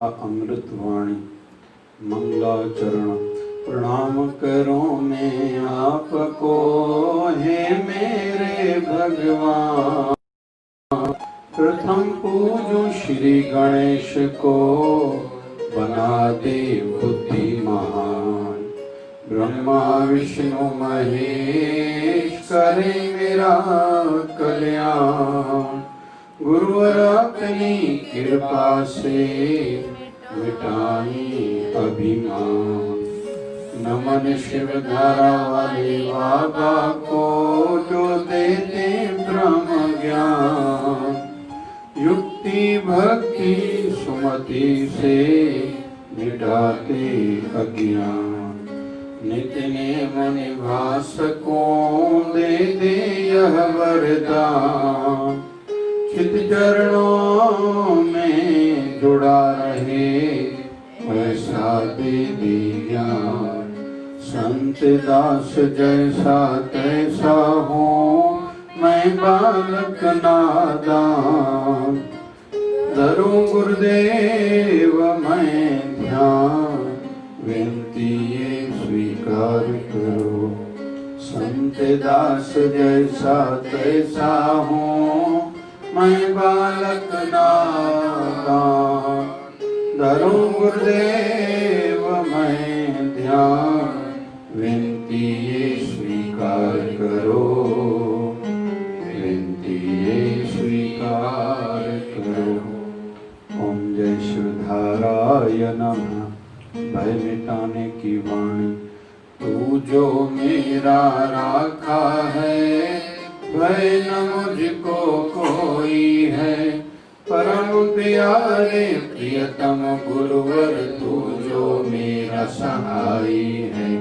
अमृतवाणी मंगलाचरण प्रणाम करो मैं आपको, हे मेरे भगवान। प्रथम पूजो श्री गणेश को, बना दे बुद्धिमान। ब्रह्मा विष्णु महेश करे मेरा कल्याण। गुरुवर अपनी कृपा से मिटाई अभिमान। नमन शिव धारा वाले बाबा को, जो देते ब्रह्म ज्ञान। युक्ति भक्ति सुमति से मिटाते अज्ञान। नित्य नेम निवासकों दे दे यह वरदान। चित चरणों में जुड़ा रहे ऐसा दे दिया। संत दास जैसा तैसा हो, मैं बालक नादान। धरो गुरुदेव मैं ध्यान, विनती ये स्वीकार करो। संत दास जैसा तैसा हो, मैं बालक नादान। धरो गुरुदेव मैं ध्यान, विनती ये स्वीकार करो। विनती ये स्वीकार करो। ओम जय शिवधाराय नमः। भय मिटाने की वाणी, तू जो मेरा राखा है, भय न मुझको कोई है। परम प्यारे प्रियतम गुरुवर, तू जो मेरा सहाय है।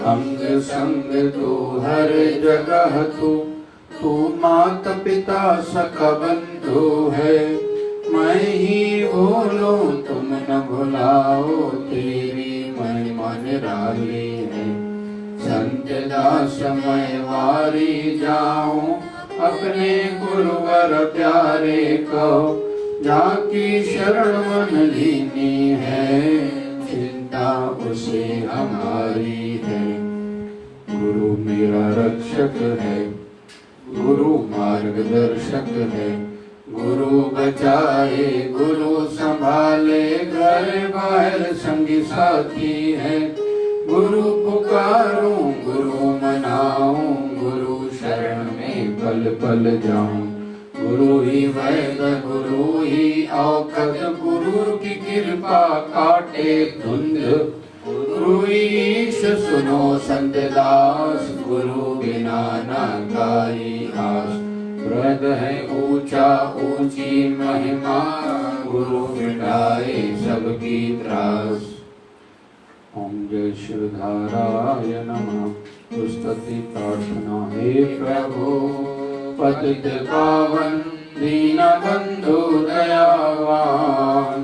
अंग संग तू हर जगह, तू माता पिता सखा बंधु है। मैं ही भूलूं तुम न भुलाओ, तेरी महिमा निराली है। संत दास मैं वारी जाऊं, अपने गुरुवर प्यारे को। जाकी शरण मन लीनी है, चिंता उसे हमारी है। गुरु मेरा रक्षक है, गुरु मार्गदर्शक है। गुरु बचाए गुरु संभाले, घर बाहर संगी साथी है। गुरु पुकारूं गुरु मनाऊं, गुरु शरण में पल पल जाऊं। गुरु ही वैद गुरु ही औखद, गुरु की कृपा काटे धुंध। गुरु ईश सुनो संत दास, गुरु बिना न गाई आस। ब्रद है ऊंचा ऊंची महिमा, गुरु मिटाए सबकी त्रास। ओम जय शिवधाराय नमः। स्तुति प्रार्थना हे प्रभु, पतित पावन दीन बंधु दयावान।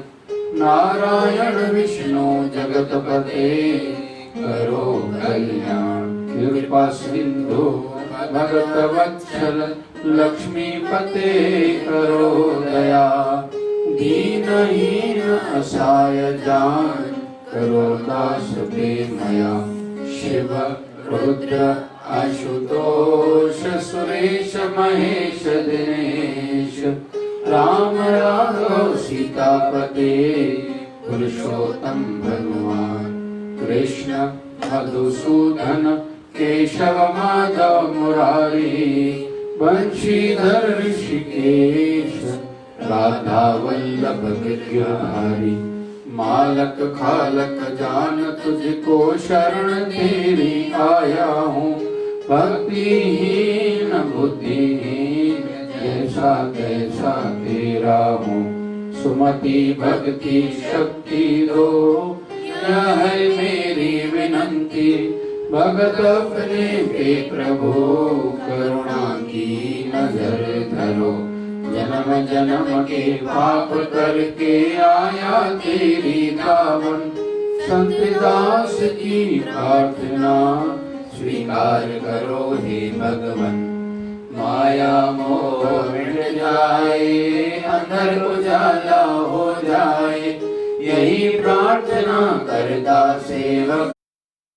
नारायण विष्णु जगतपते, करो कल्याण। कृपा सिंधु भगत वत्सल, लक्ष्मीपते करो दया। दीनहीन असहाय जान, करो दास प्रेमया। शिव रुद्र आशुतोष, सुरेश महेश दिनेश। राम राघव सीतापते, पुरुषोत्तम भगवान। कृष्ण मधुसूदन, केशव माधव मुरारी। बंशीधर ऋषिकेश, राधा वल्लभ गिरधारी। मालक खालक जान, तुझको शरण तेरी आया हूँ। भक्तिहीन बुद्धिहीन, जैसा तैसा तेरा हूँ। सुमति भक्ति शक्ति दो, यह है मेरी विनंती। भगत अपने पे प्रभु, करुणा की नजर धरो। जन्म जन्म के पाप करके आया तेरी दावन। संत दास की प्रार्थना स्वीकार करो हे भगवन। माया मोह मिट जाए, अंदर उजाला हो जाए। यही प्रार्थना करता सेवक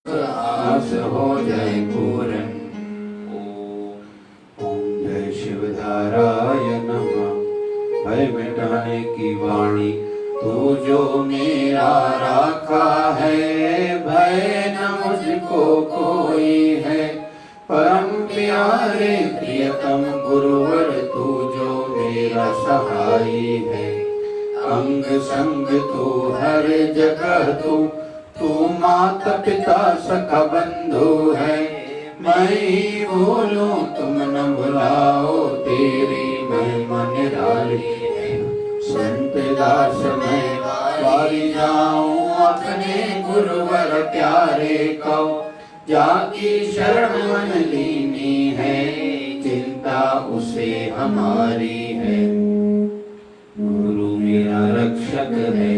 आस हो जाए पूर्ण। ओम जय शिवधाराय नमः। भय मिटाने की वाणी तू जो मेरा राखा है, भय न मुझको कोई है। परम प्यारे प्रियतम गुरुवर तू जो मेरा सहाई है। अंग संग तू हर जगह तू माता पिता सखा बंधु है। मैं ही भूलूं तुम न भुलाओ, तेरी महिमा निराली है। संत दास मैं वारी जाऊं, अपने गुरुवर प्यारे को। जाकी शरण मन लीनी है, चिंता उसे हमारी है। गुरु मेरा रक्षक है,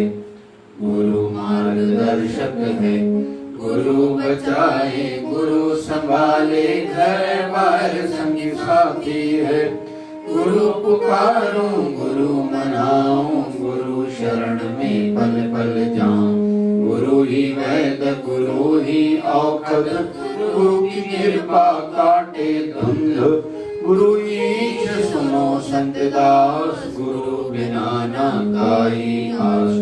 गुरु मार्गदर्शक है। गुरु बचाए गुरु संभाले, घर बार संगी साथी है। गुरु पुकारूं गुरु मनाऊं, गुरु शरण में पल पल जाऊं। गुरु ही वैद गुरु ही औषध, गुरु की कृपा काटे धुंध। गुरु ईश सुनो संत दास, गुरु बिना ना काई आस।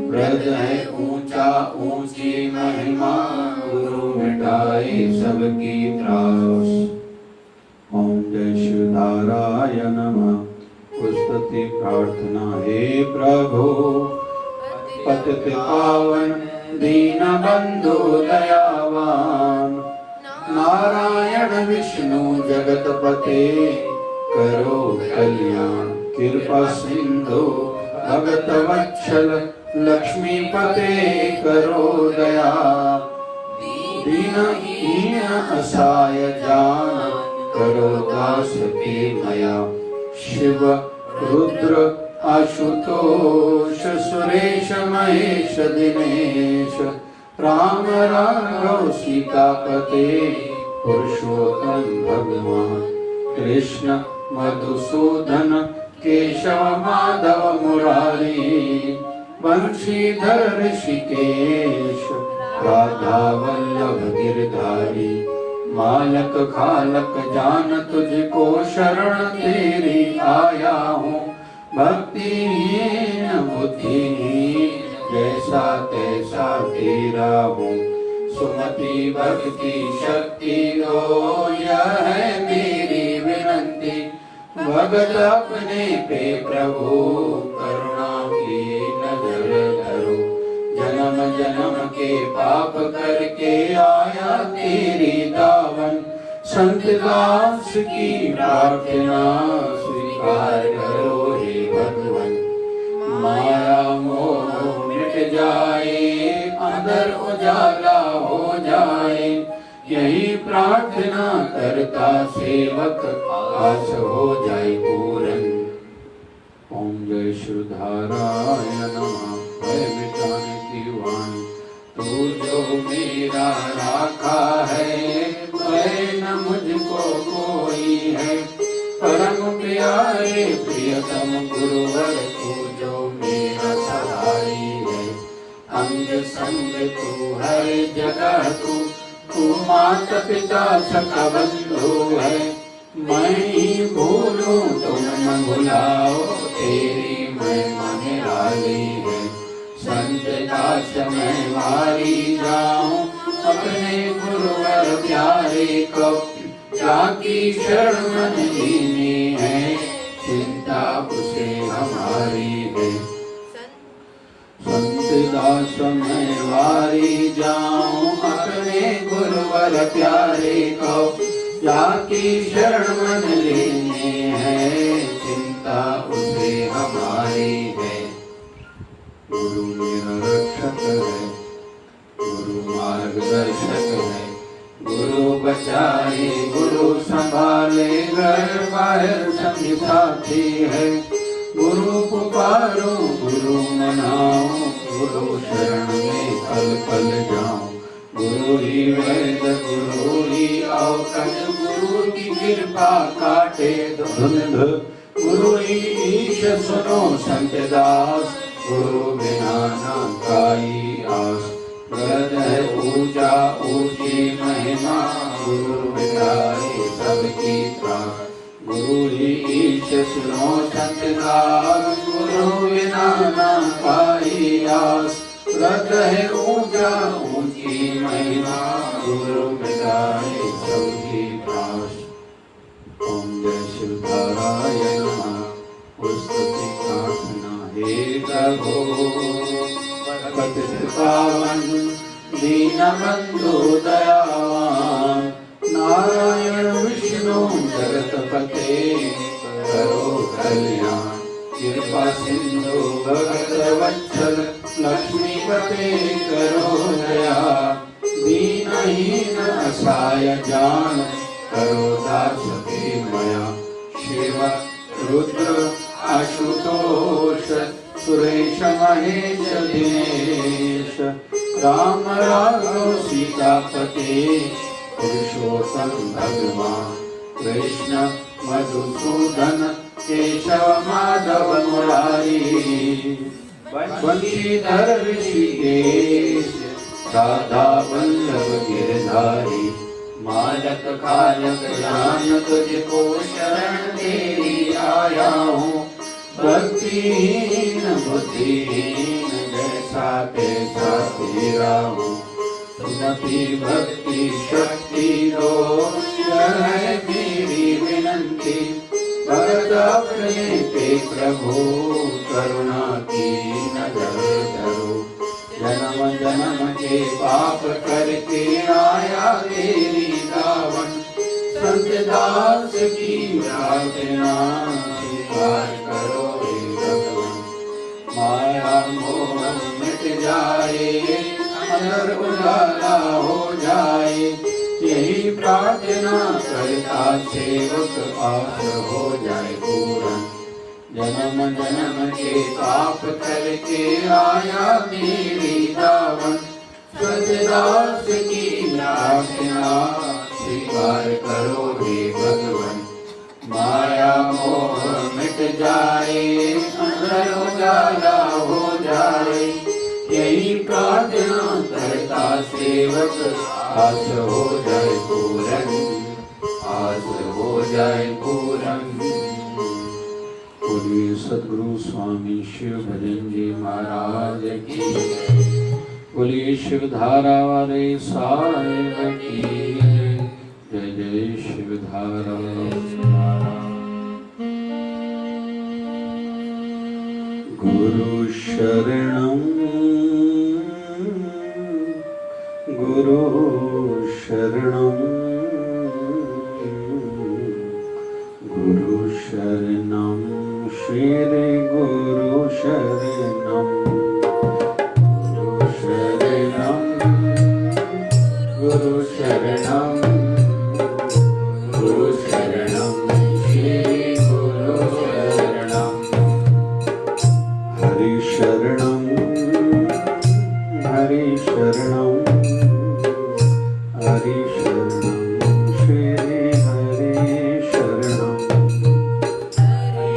ब्रज है ऊंचा ऊंची महिमा, गुरु मिटाए सबकी त्रास। ओम जय शिवधाराय नमः। स्तुति प्रार्थना हे प्रभु, पतित पावन दीन बंधु दयावान। नारायण विष्णु जगत पते, करो कल्याण। कृपा सिंधु भगत वत्सल, लक्ष्मी पते करो दया। दीन असहाय जान, करो दास की मया। शिव रुद्र आशुतोष, सुरेश महेश दिनेश। राम राघव सीतापते, पुरुषोत्तम भगवान। कृष्ण मधुसूदन, केशव माधव मुरारी। बंशीधर ऋषिकेश, राधा वल्लभ गिरधारी। मालक खालक जान तुझको, शरण तेरी आया हूँ। भक्तिहीन बुद्धिहीन, जैसा तैसा तेरा हूँ। सुमति भक्ति शक्ति दो, यह है मेरी विनंती। भगत अपने पे प्रभु, करुणा की नजर धरो। जन्म जन्म के पाप करके आया तेरी दावन। संत दास की प्रार्थना स्वीकार करो हे भगवान। माया मोह मिट जाए, अंदर उजाला हो जाए। यही प्रार्थना करता सेवक, आस हो जाए पूर्ण। ओम जय शिवधाराय नमः। भय मिटाने की वाणी तू जो मेरा राखा है, भय न मुझको कोई है। परम प्यारे प्रियतम गुरुवर तू जो मेरा सहाई है। अंग संग तू हर जगह तू माता पिता सखा बंधु है। मैं ही भूलूं तुम न भुलाओ, तेरी महिमा निराली है। संत दास मैं वारी जाऊं, अपने गुरुवर प्यारे को। जाकी शरण मन लीनी है, चिंता उसे हमारी है। संत दास मैं वारी जाऊं, अपने गुरुवर प्यारे को। जाकी शरण मन लेने है, चिंता उसे हमारी है। गुरु मेरा रक्षक है, गुरु मार्गदर्शक है। गुरु बचाए गुरु संभाले, घर बाहर संग साथी है। गुरु पुकारो गुरु मनाओ, गुरु शरण में पल पल जाऊं। गुरु ही वैद गुरु ही औषध, गुरु की कृपा काटे धुंध। गुरु ही ईश सुनो संत दास, गुरु बिना ना गुरु मिटाए सबकी त्रास। गुरु ही ईश सुनो संतदास, गुरु बिना न पाई आस। व्रत है ऊंचा ऊंची महिमा, गुरु मिटाए सबकी त्रास। ओम जय शिवधाराय नमः। पुस्तक प्रार्थना हे प्रभु, पतित पावन दीनबंधु दयावान। नारायण विष्णु जगतपते करो कल्याण। कृपा सिंधु भगत वत्सल लक्ष्मीपते करो दया। दीनहीन असहाय जान करो दास के मया। शिव रुद्र आशुतोष सुरेश महेश दिनेश। राम राघव सीतापते पुरुषोत्तम भगवान। कृष्ण मधुसूदन केशव माधव मुरारी। बंशीधर ऋषिकेश राधा वल्लभ गिरधारी। मालक कालक जान तुझको शरण तेरी आया हूँ। भक्तिहीन बुद्धिहीन जैसा तैसा तेरा हूँ। सुमति भक्ति शक्ति दो यह है मेरी विनंती। भगत अपने पे प्रभु करुणा की नजर धरो। जन्म जन्म के पाप करके आया तेरी दावन। संत दास की प्रार्थना स्वीकार करो हे भगवान। माया मोह मिट जाए, अंदर उजाला हो जाए। यही प्रार्थना करता सेवक आस हो जाए पूरन। जन्म जन्म के पाप करके आया मेरी दावन। सतदास की प्रार्थना स्वीकार करो हे भगवान। माया मोह मिट जाए, अंदर उजाला हो जाए। यही प्रार्थना करता सेवक आस हो जाए पूरन। आस हो जाए पूरन। बोलिए सद्गुरु स्वामी शिव भजन जी महाराज की। बोलिए शिवधारा वाले साहेब की। जय जय शिवधारा। गुरु शरणं गुरु शरणं गुरु शरणं श्री गुरु शरणं। गुरु शरणं गुरु शरणं गुरु शरणं श्री गुरु शरणं। हरि शरणं हरि शरणं हरि शरणं श्री हरि शरणं। हरि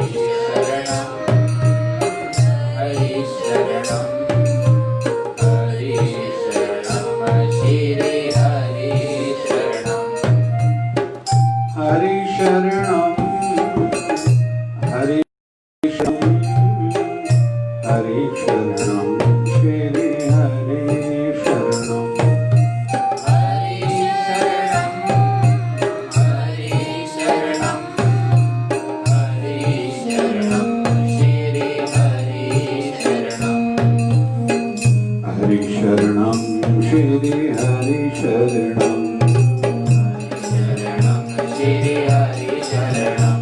शरणं हरि शरणं श्री हरि शरणं। हरि शरणं हरि शरणं हरि शरणं श्री हरि शरणं। श्री हरि शरणं। श्री हरि शरणं।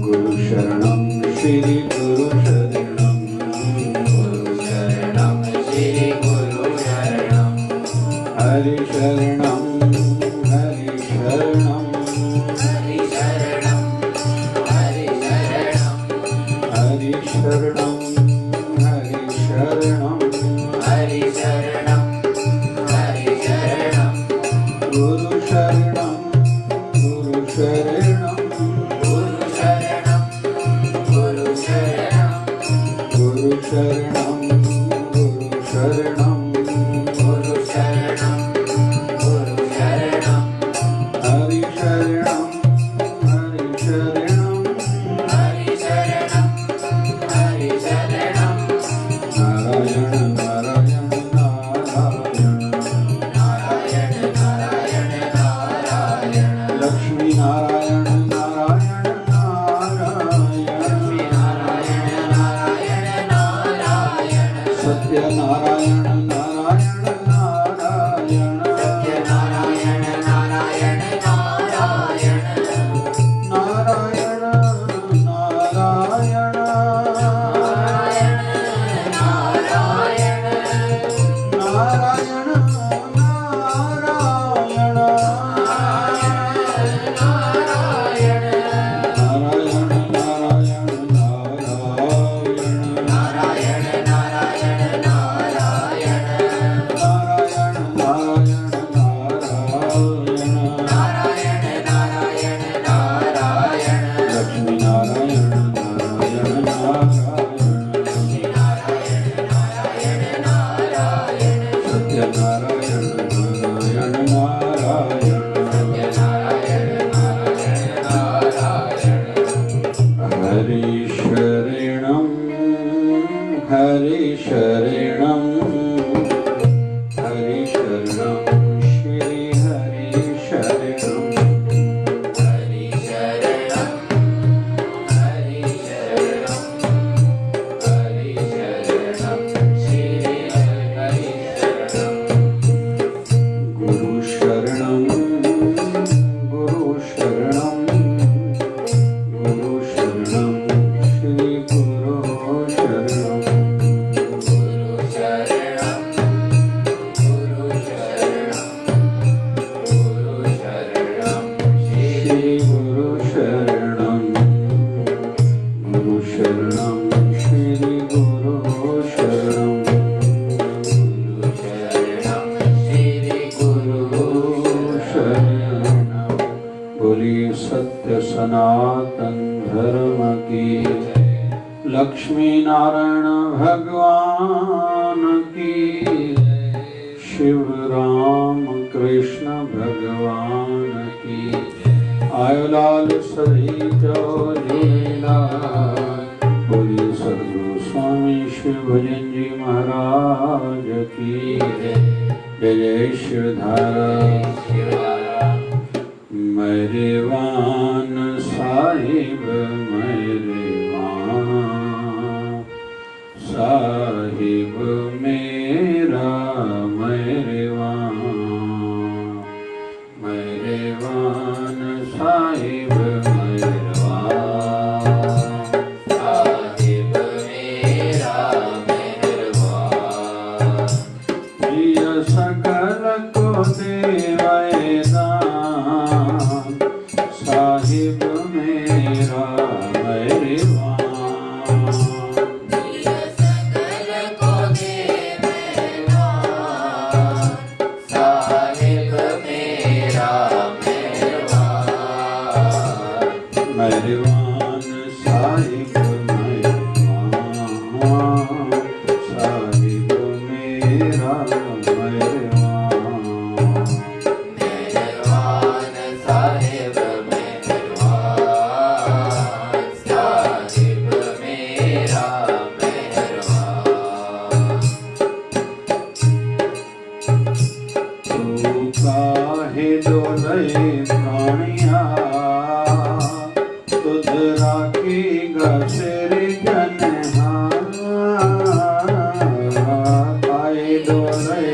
गुरु शरणं श्री गुरु शरणं। गुरु शरणं श्री गुरु शरणं। हरि शरणं हरि शरणं हरि शरणं हरि शरणं हरि शरणं हरि शरणं हरि शरणं हरि शरणं। गुरु शरणं गुरु शरणं गुरु शरणं गुरु शरणं गुरु शरणं गुरु शरणं गुरु शरणं गुरु शरणं सनातन धर्म की लक्ष्मी नारायण भगवान की शिव राम कृष्ण भगवान की आयोलाल सभी जो झूलेलाल बोलिए सद्गुरु स्वामी शिव भजन जी महाराज की जय जय शिवधारा मेरे वान साहिब मेरे वान साहिब मेरा मेरे वान साहिब मेरे वान साहिब मेरा मेरे वान प्रिय सकल को देवै दान साहिब मेरा मेरे वान प्रिय सकल को देवै दान साहिब मेरा मेरे वान साहिब मेरे वान साहिब मेरा मेरे वान साहिब मेरे वान साहिब मेरा मेरे वान तू काहे डोले प्राणिया तुझ राखीगा तेरे जनहार आए डोले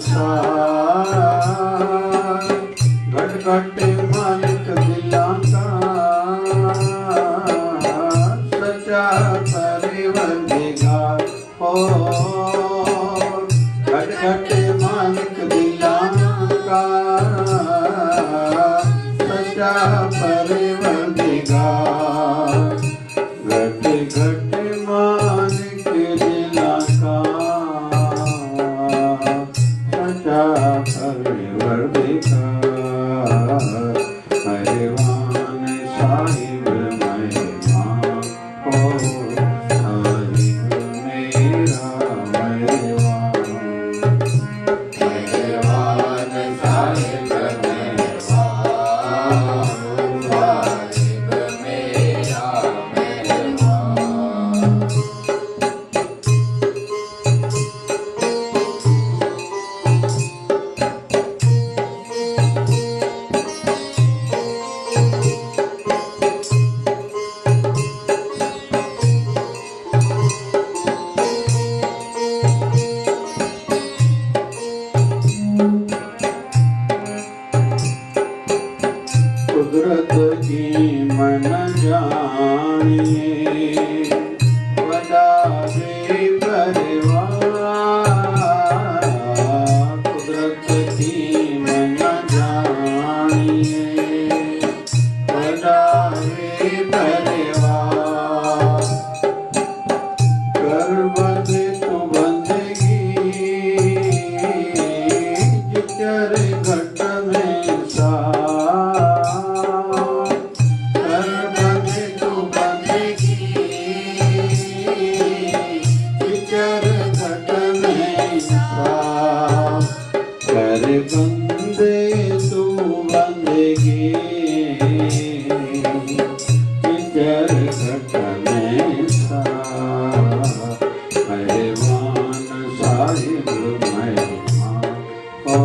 सार घट घट मालिक दिला का सच्चा परवरदिगार हो घट घट मालिक दिला का सच्चा परवरदिगार घट घट मालिक दिला का सच्चा परवरदिगार मेहरबान साहिब मेहरबान हो साहिब मेरा मेहरबान मेहरबान साहिब मेहरबान साहिब मेरा मेहरबान कुदरत की मन जानिए वदा बेपरवाह कुदरत की मन जानिए वदा बेपरवाह कर बंदे तू बंदगी जिकर घट में सा कर बंदे तू बंदगी जिकर घट में सा मेहरबान साहिब मेहरबान ओ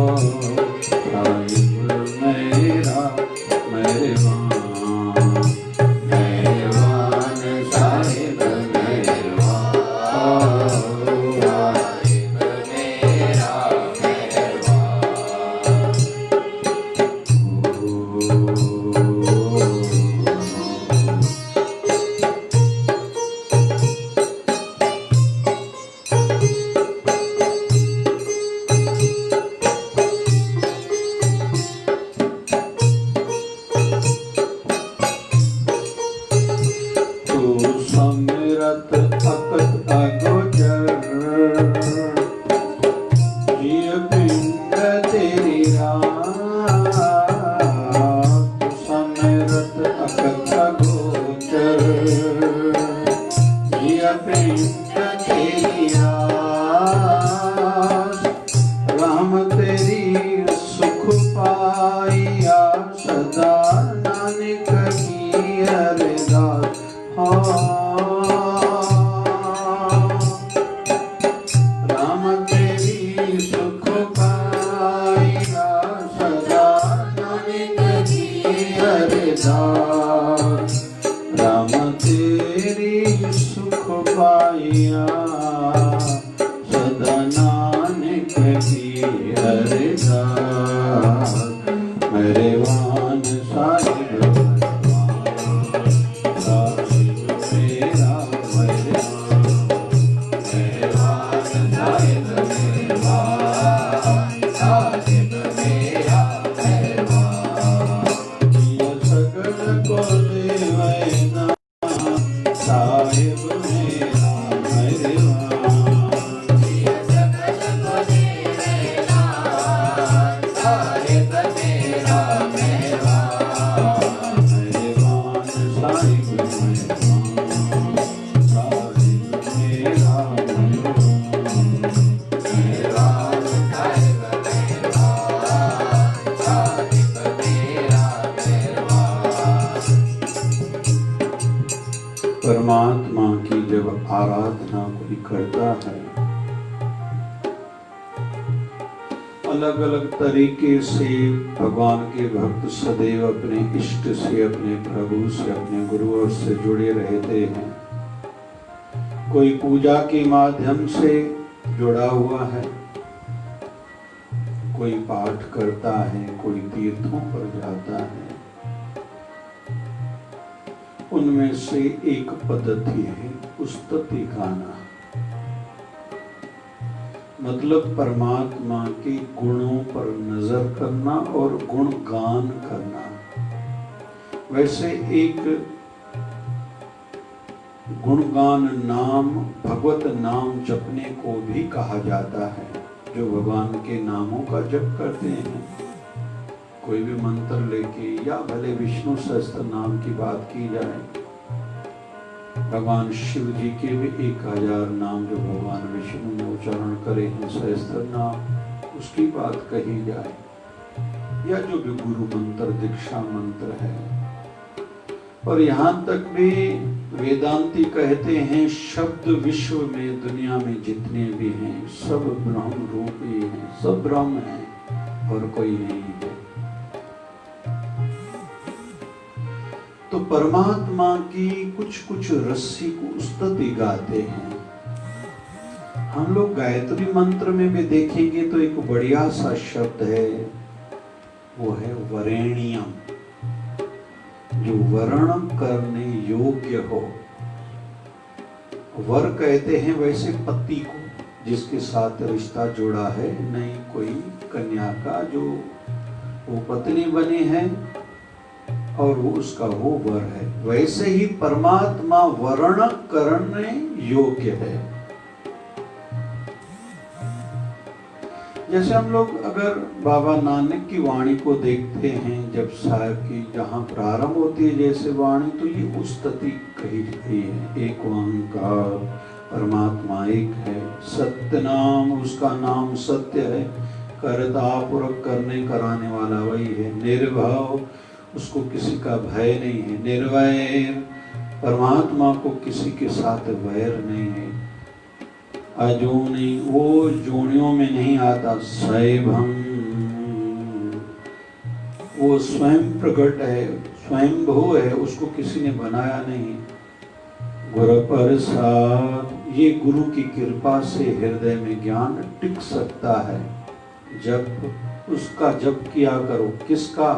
साहिब मेरा मेहरबान मेहरबान साहिब मेहरबान साहिब मेरा तू समरत अकत अगोचर जिय पिंड तेरी रात तू समरत अकत अगोचर जिय पिंड तेरी रात राम तेरी सुख पाइया सदा नानक की अरदास राम तेरी सुख पाइया सदा नानक की अरदास राम तेरी सुख पाइया सदा नानक की अरदास मेहरबान साहिब परमात्मा की जब आराधना कोई करता है, अलग अलग तरीके से भगवान के भक्त सदैव अपने इष्ट से, अपने प्रभु से, अपने गुरुओं से जुड़े रहते हैं। कोई पूजा के माध्यम से जुड़ा हुआ है, कोई पाठ करता है, कोई तीर्थों पर जाता है। उनमें से एक पद्धति है स्तुति गाना, मतलब परमात्मा के गुणों पर नजर करना और गुणगान करना। वैसे एक गुणगान नाम भगवत नाम जपने को भी कहा जाता है। जो भगवान के नामों का जप करते हैं, कोई भी मंत्र लेके, या भले विष्णु सहस्त्र नाम की बात की जाए, भगवान शिव जी के भी 1000 नाम जो भगवान विष्णु ने उच्चारण करे हैं, सहस्त्र नाम, उसकी बात कही जाए, या जो भी गुरु मंत्र, दीक्षा मंत्र है। और यहाँ तक भी वेदांती कहते हैं शब्द विश्व में, दुनिया में जितने भी हैं सब ब्रह्म रूप ही हैं, सब ब्रह्म हैं और कोई नहीं है। तो परमात्मा की कुछ कुछ रसिक स्तुति गाते हैं। हम लोग गायत्री मंत्र में भी देखेंगे तो एक बढ़िया सा शब्द है, वो है वरेण्यम, जो वर्ण करने योग्य हो। वर कहते हैं वैसे पति को, जिसके साथ रिश्ता जुड़ा है, नहीं कोई कन्या का जो वो पत्नी बनी है और वो उसका वो वर है। वैसे ही परमात्मा वर्ण करने योग्य है। जैसे हम लोग अगर बाबा नानक की वाणी को देखते हैं, जब साहब की जहाँ प्रारंभ होती है जैसे वाणी, तो ये स्तुति कही गई है। एक ओंकार, परमात्मा एक है, सत्य नाम, उसका नाम सत्य है, करता पूरक करने कराने वाला वही है, निर्भव, उसको किसी का भय नहीं है, निर्वैर, परमात्मा को किसी के साथ वैर नहीं है, अजूनी, वो जोनियों में नहीं आता, सैभम, वो स्वयं प्रकट है, स्वयं भू है, उसको किसी ने बनाया नहीं। गुरु प्रसाद, ये गुरु की कृपा से हृदय में ज्ञान टिक सकता है। जब उसका जप किया करो, किसका?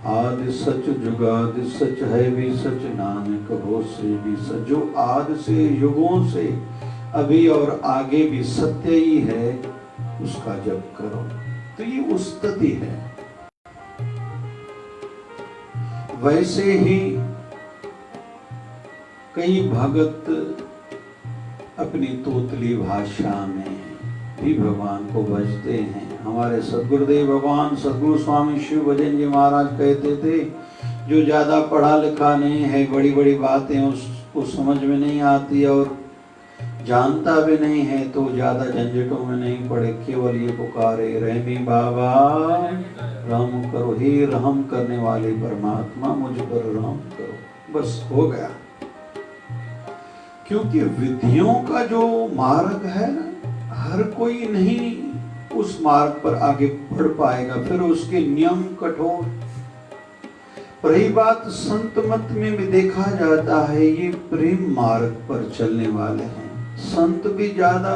आदि सच जुगादि सच है भी सच, नानक हो से भी सच, जो आदि से युगों से अभी और आगे भी सत्य ही है, उसका जप करो। तो ये स्तुति है। वैसे ही कई भगत अपनी तोतली भाषा में भी भगवान को भजते हैं। हमारे सदगुरुदेव भगवान सदगुरु स्वामी शिव भजन जी महाराज कहते थे, जो ज्यादा पढ़ा लिखा नहीं है, बड़ी बड़ी बातें उसको समझ में नहीं आती और जानता भी नहीं है, तो ज्यादा झंझटों में नहीं पड़े, केवल ये पुकारे, रहमी बाबा रहम करो, हे रहम करने वाले परमात्मा मुझ पर रहम करो, बस हो गया। क्योंकि विधियों का जो मार्ग है ना, हर कोई नहीं उस मार्ग पर आगे बढ़ पाएगा, फिर उसके नियम कठोर। पर रही बात संत मत में भी देखा जाता है, ये प्रेम मार्ग पर चलने वाले हैं। संत भी ज्यादा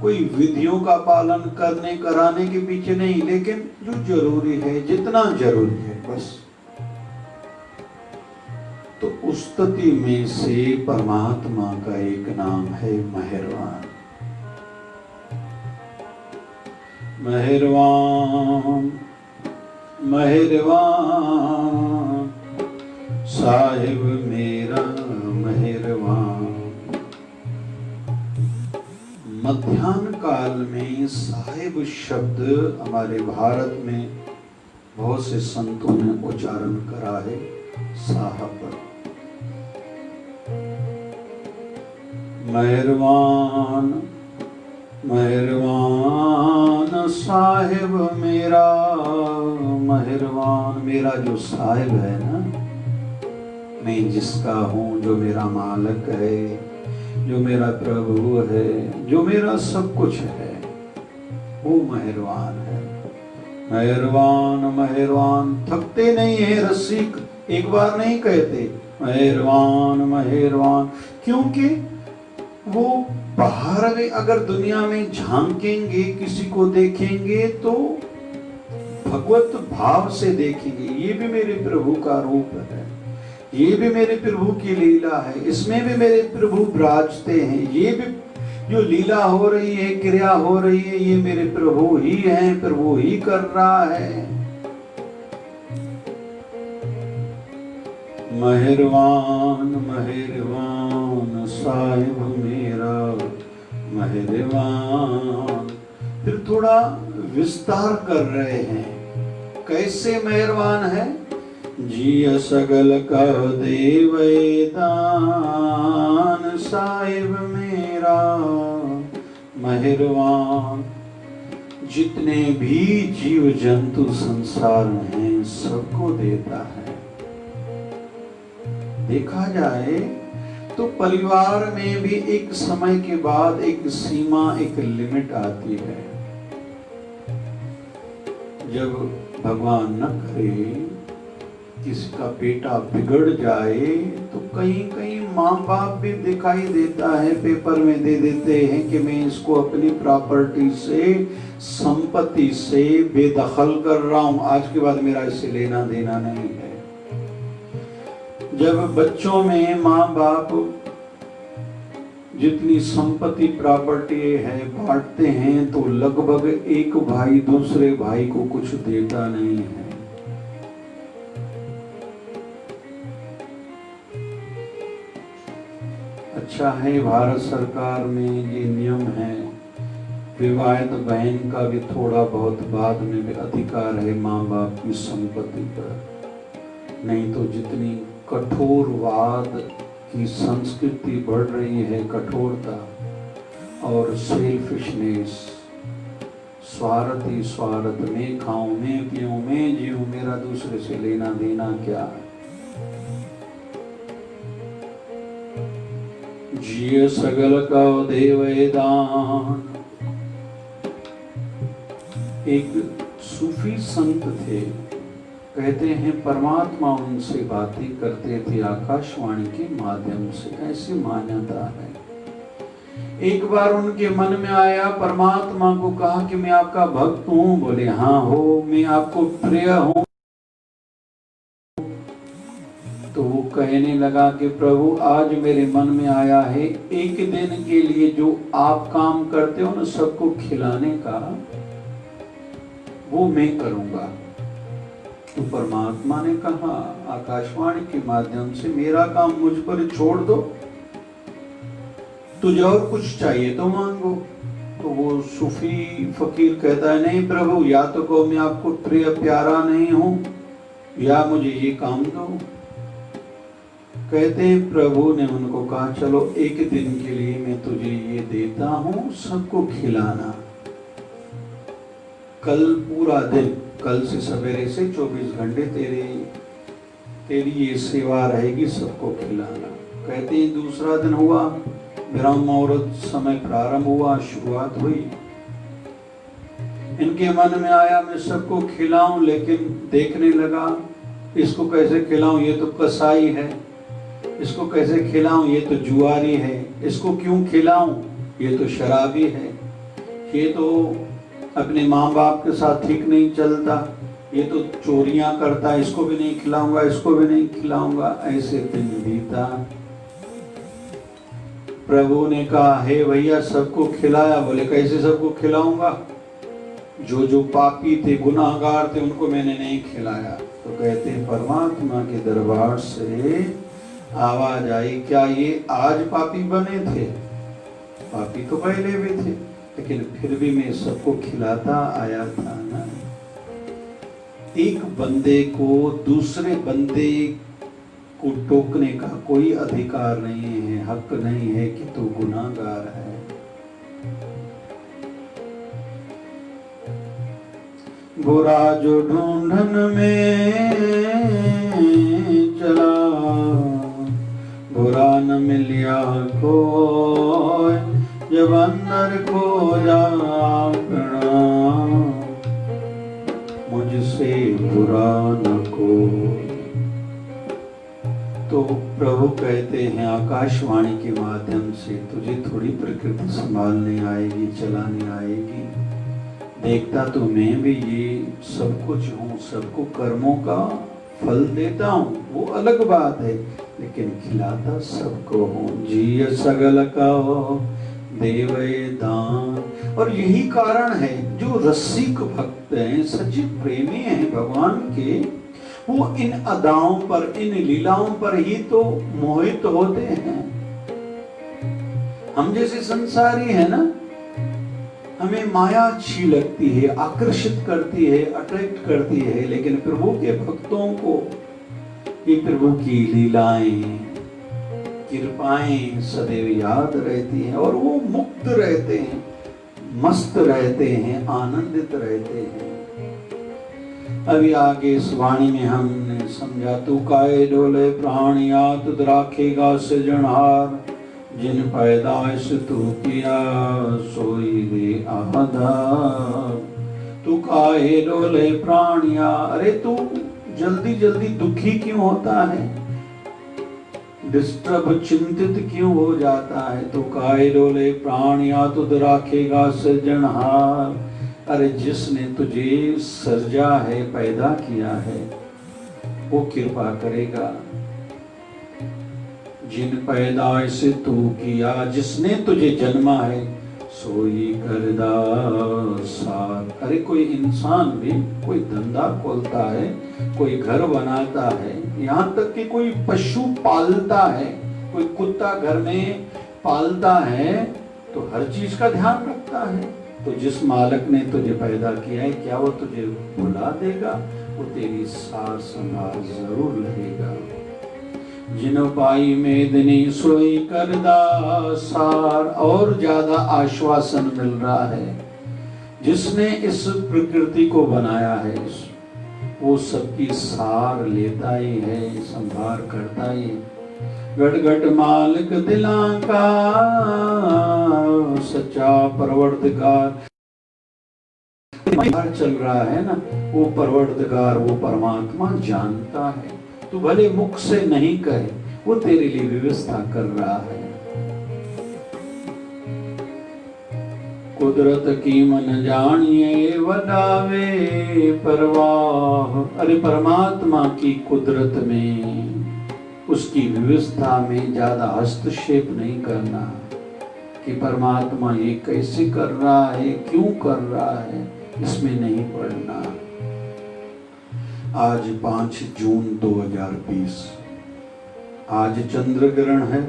कोई विधियों का पालन करने कराने के पीछे नहीं, लेकिन जो जरूरी है, जितना जरूरी है बस। तो स्तुति में से परमात्मा का एक नाम है मेहरबान। मेहरबान मेहरबान साहिब मेरा मेहरबान। मध्याह्न काल में साहिब शब्द हमारे भारत में बहुत से संतों ने उच्चारण करा है, साहब। मेहरबान मेहरबान साहिब मेरा मेहरबान। मेरा जो साहिब है ना, मैं जिसका हूँ, जो मेरा मालिक है, जो मेरा प्रभु है, जो मेरा सब कुछ है, वो मेहरबान है। मेहरबान मेहरबान, थकते नहीं है रसिक, एक बार नहीं कहते मेहरबान मेहरबान, क्योंकि वो बाहर में अगर दुनिया में झांकेंगे, किसी को देखेंगे तो भगवत भाव से देखेंगे, ये भी मेरे प्रभु का रूप है, ये भी मेरे प्रभु की लीला है, इसमें भी मेरे प्रभु विराजते हैं, ये भी जो लीला हो रही है, क्रिया हो रही है, ये मेरे प्रभु ही हैं, प्रभु ही कर रहा है। मेहरबान मेहरबान साहिब मेरा मेहरबान। फिर थोड़ा विस्तार कर रहे हैं, कैसे मेहरबान है? जिय सगल का देवे दान साहिब मेरा मेहरबान। जितने भी जीव जंतु संसार में हैं सबको देता है। देखा जाए तो परिवार में भी एक समय के बाद एक सीमा, एक लिमिट आती है। जब भगवान न करे किसी का बेटा बिगड़ जाए तो कहीं कहीं माँ बाप भी दिखाई देता है, पेपर में दे देते हैं कि मैं इसको अपनी प्रॉपर्टी से, संपत्ति से बेदखल कर रहा हूं, आज के बाद मेरा इससे लेना देना नहीं है। जब बच्चों में माँ बाप जितनी संपत्ति प्रॉपर्टी है बांटते हैं तो लगभग एक भाई दूसरे भाई को कुछ देता नहीं है। अच्छा है भारत सरकार में ये नियम है, विवाहित बहन का भी थोड़ा बहुत बाद में भी अधिकार है माँ बाप की संपत्ति पर, नहीं तो जितनी कठोरवाद की संस्कृति बढ़ रही है, कठोरता और सेल्फिशनेस, स्वार्थी स्वार्थ, में खाऊं, में पीऊं, में जीऊं, मेरा दूसरे से लेना देना क्या है। जिय सगल का देवे दान। एक सूफी संत थे, कहते हैं परमात्मा उनसे बातें करते थे आकाशवाणी के माध्यम से, ऐसी मान्यता है। एक बार उनके मन में आया, परमात्मा को कहा कि मैं आपका भक्त हूं। बोले हाँ हो, मैं आपको प्रिय हूं। तो वो कहने लगा कि प्रभु आज मेरे मन में आया है, एक दिन के लिए जो आप काम करते हो ना सबको खिलाने का, वो मैं करूंगा। तो परमात्मा ने कहा आकाशवाणी के माध्यम से, मेरा काम मुझ पर छोड़ दो, तुझे और कुछ चाहिए तो मांगो। तो वो सूफी फकीर कहता है नहीं प्रभु, या तो कहो मैं आपको प्रिय प्यारा नहीं हूं, या मुझे ये काम दो। कहते हैं प्रभु ने उनको कहा चलो एक दिन के लिए मैं तुझे ये देता हूं, सबको खिलाना। कल पूरा दिन, कल से सवेरे से 24 घंटे तेरी ये सेवा रहेगी, सबको खिलाना। कहते हैं दूसरा दिन हुआ, ब्रह्म मुहूर्त समय प्रारंभ हुआ, शुरुआत हुई। इनके मन में आया मैं सबको खिलाऊं, लेकिन देखने लगा इसको कैसे खिलाऊं, ये तो कसाई है, इसको कैसे खिलाऊं, ये तो जुआरी है, इसको क्यों खिलाऊं, ये तो शराबी है, ये तो अपने माँ बाप के साथ ठीक नहीं चलता, ये तो चोरियां करता है, इसको भी नहीं खिलाऊंगा, इसको भी नहीं खिलाऊंगा। ऐसे दिन बीता। प्रभु ने कहा हे भैया सबको खिलाया। बोले कैसे सबको खिलाऊंगा, जो जो पापी थे, गुनाहगार थे, उनको मैंने नहीं खिलाया। तो कहते हैं परमात्मा के दरबार से आवाज आई, क्या ये आज पापी बने थे? पापी तो पहले भी थे, लेकिन फिर भी मैं सबको खिलाता आया था ना। एक बंदे को दूसरे बंदे को टोकने का कोई अधिकार नहीं है, हक नहीं है कि तू गुनाहगार है। बुरा जो ढूंढन में चला, बुरा न मिलिया कोई, जब अंदर को जा पड़ा, मुझसे बुरा न कोई। तो प्रभु कहते हैं आकाशवाणी के माध्यम से, तुझे थोड़ी प्रकृति संभालने आएगी, चलाने आएगी। देखता तो मैं भी ये सब कुछ हूँ, सबको कर्मों का फल देता हूँ, वो अलग बात है, लेकिन खिलाता सबको हूँ। जिय सगल का देवय दान। और यही कारण है जो रसिक भक्त हैं, सच्चे प्रेमी हैं भगवान के, वो इन अदाओं पर, इन लीलाओं पर ही तो मोहित होते हैं। हम जैसे संसारी है ना, हमें माया अच्छी लगती है, आकर्षित करती है, अट्रैक्ट करती है, लेकिन प्रभु के भक्तों को ये प्रभु की लीलाएं, कृपाएं सदैव याद रहती हैं और वो मुक्त रहते हैं, मस्त रहते हैं, आनंदित रहते हैं। अभी आगे इस वाणी में हमने समझा, तू काए डोले प्राणिया तुद राखेगा सृजनहार, जिन पैदाइश तू किया सोई दे आधार। तू काहे डोले प्राणिया, अरे तू जल्दी जल्दी दुखी क्यों होता है, डिस्टर्ब, चिंतित क्यों हो जाता है। तू काहे डोले प्राणिया तुद राखेगा सृजनहार, अरे जिसने तुझे सर्जा है, पैदा किया है, वो कृपा करेगा। जिन पैदाइश तू किया, जिसने तुझे जन्मा है, सोई करदा सार। अरे कोई इंसान भी कोई धंधा खोलता है, कोई घर बनाता है, यहाँ तक कि कोई पशु पालता है, कोई कुत्ता घर में पालता है, तो हर चीज का ध्यान रखता है। तो जिस मालिक ने तुझे पैदा किया है, क्या वो तुझे भुला देगा? वो तेरी सार संभाल जरूर रहेगा। जिन पाई मेदनी सोई करदा सार, और ज्यादा आश्वासन मिल रहा है। जिसने इस प्रकृति को बनाया है, वो सबकी सार लेता ही है, संभार करता ही है। गट गट मालिक दिला का सच्चा परवरदिगार चल रहा है ना, वो परवरदिगार, वो परमात्मा जानता है। तू भले मुख से नहीं कहे, वो तेरे लिए व्यवस्था कर रहा है। कुदरत की मन जानिए वडावे परवाह। अरे परमात्मा की कुदरत में, उसकी व्यवस्था में ज्यादा हस्तक्षेप नहीं करना कि परमात्मा ये कैसे कर रहा है, क्यों कर रहा है, इसमें नहीं पड़ना। आज 5 जून 2020, आज चंद्र ग्रहण है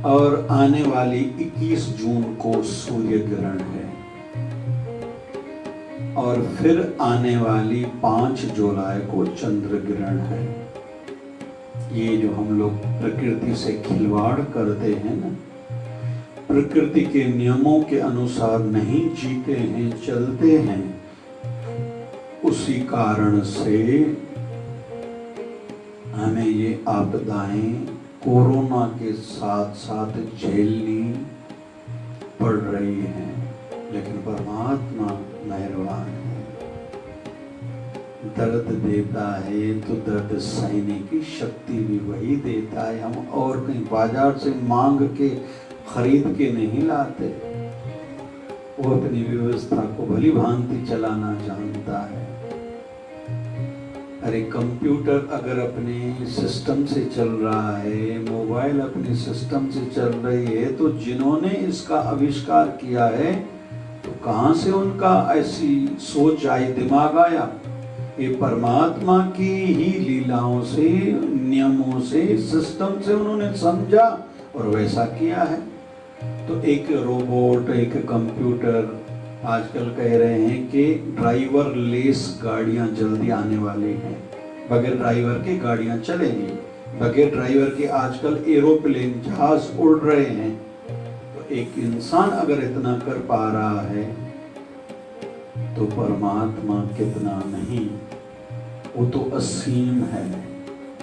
और आने वाली 21 जून को सूर्य ग्रहण है और फिर आने वाली 5 जुलाई को चंद्र ग्रहण है। ये जो हम लोग प्रकृति से खिलवाड़ करते हैं ना, प्रकृति के नियमों के अनुसार नहीं जीते हैं, चलते हैं, उसी कारण से हमें ये आपदाएं कोरोना के साथ साथ झेलनी पड़ रही हैं। लेकिन परमात्मा मेहरबान है, दर्द देता है तो दर्द सहने की शक्ति भी वही देता है। हम और कहीं बाजार से मांग के, खरीद के नहीं लाते। वो अपनी व्यवस्था को भली भांति चलाना जानता है। अरे कंप्यूटर अगर अपने सिस्टम से चल रहा है, मोबाइल अपने सिस्टम से चल रही है, तो जिन्होंने इसका आविष्कार किया है, तो कहां से उनका ऐसी सोच आई, दिमाग आया? ये परमात्मा की ही लीलाओं से, नियमों से, सिस्टम से उन्होंने समझा और वैसा किया है। तो एक रोबोट, एक कंप्यूटर, आजकल कह रहे हैं कि ड्राइवर लेस गाड़ियां जल्दी आने वाली हैं। बगैर ड्राइवर के गाड़ियां चलेंगी, बगैर ड्राइवर के आजकल एरोप्लेन, जहाज उड़ रहे हैं। तो एक इंसान अगर इतना कर पा रहा है, तो परमात्मा कितना नहीं, वो तो असीम है,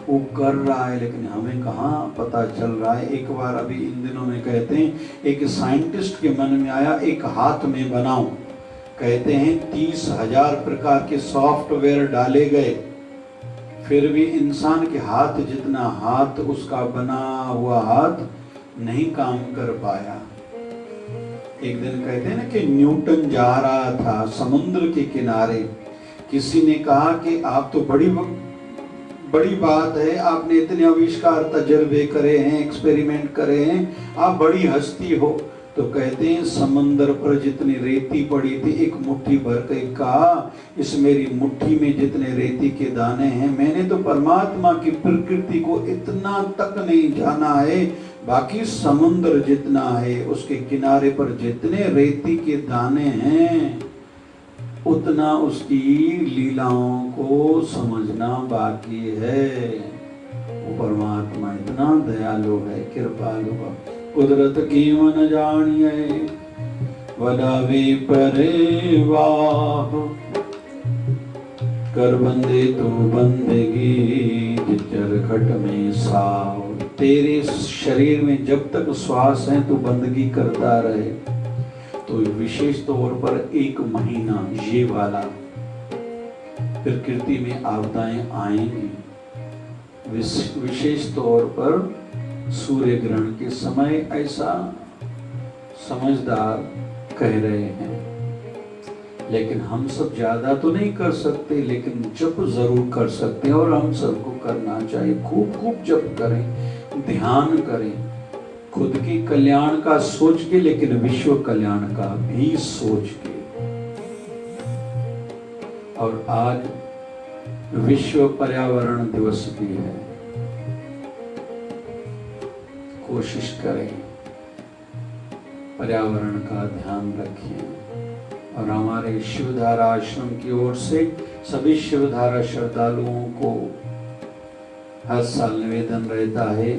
वो कर रहा है। लेकिन हमें कहाँ पता चल रहा है। एक बार अभी इन दिनों में कहते हैं, एक साइंटिस्ट के मन में आया, एक हाथ में बनाऊं। कहते हैं 30,000 प्रकार के सॉफ्टवेयर डाले गए, फिर भी इंसान के हाथ जितना हाथ उसका बना हुआ हाथ नहीं काम कर पाया। एक दिन कहते हैं ना कि न्यूटन जा रहा था समुद्र के किनारे, किसी ने कहा कि आप तो बड़ी बात है, आपने इतने आविष्कार तजर्बे करे हैं, एक्सपेरिमेंट करे हैं, आप बड़ी हस्ती हो। तो कहते हैं समंदर पर जितनी रेती पड़ी थी एक मुट्ठी भर के कहा, इस मेरी मुट्ठी में जितने रेती के दाने हैं, मैंने तो परमात्मा की प्रकृति को इतना तक नहीं जाना है, बाकी समुद्र जितना है उसके किनारे पर जितने रेती के दाने हैं उतना उसकी लीलाओं को समझना बाकी है। वो परमात्मा इतना दयालु है, कृपालु है, कुदरत की मन जानिए वडावे परे वाह, कर बंदे तो बंदगी चरखट में साव। तेरे शरीर में जब तक श्वास है तू बंदगी करता रहे। तो विशेष तौर पर 1 महीना ये वाला प्रकृति में आपदाएं आएंगी, विशेष तौर पर सूर्य ग्रहण के समय, ऐसा समझदार कह रहे हैं। लेकिन हम सब ज्यादा तो नहीं कर सकते, लेकिन जप जरूर कर सकते हैं और हम सबको करना चाहिए। खूब खूब जप करें, ध्यान करें, खुद की कल्याण का सोच के, लेकिन विश्व कल्याण का भी सोच के। और आज विश्व पर्यावरण दिवस भी है। कोशिश करें पर्यावरण का ध्यान रखें। और हमारे शिवधारा आश्रम की ओर से सभी शिवधारा श्रद्धालुओं को हर साल निवेदन रहता है,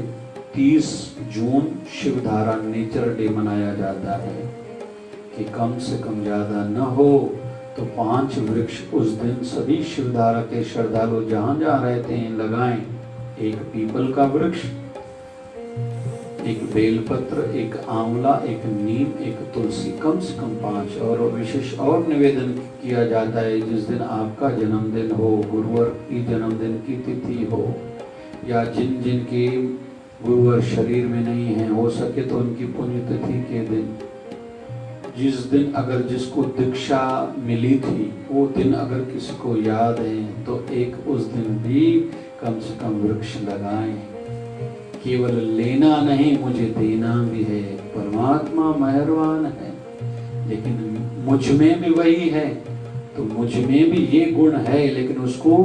30 जून शिवधारा नेचर डे मनाया जाता है कि कम से कम ज्यादा न हो तो 5 वृक्ष उस दिन सभी शिवधारा के श्रद्धालु जहां जहां रहते हैं लगाएं। एक पीपल का वृक्ष, एक बेलपत्र, एक आंवला, एक नीम, एक तुलसी, कम से कम 5। और विशेष और निवेदन किया जाता है जिस दिन आपका जन्मदिन हो, गुरुवार की जन्मदिन की तिथि हो, या जिन जिन के गुरुवार शरीर में नहीं है, हो सके तो उनकी पुण्यतिथि के दिन, जिस दिन अगर जिसको दीक्षा मिली थी वो दिन अगर किसी को याद है तो एक उस दिन भी कम से कम वृक्ष लगाएं। केवल लेना नहीं, मुझे देना भी है। परमात्मा मेहरबान है, लेकिन मुझ में भी वही है, तो मुझ में भी ये गुण है, लेकिन उसको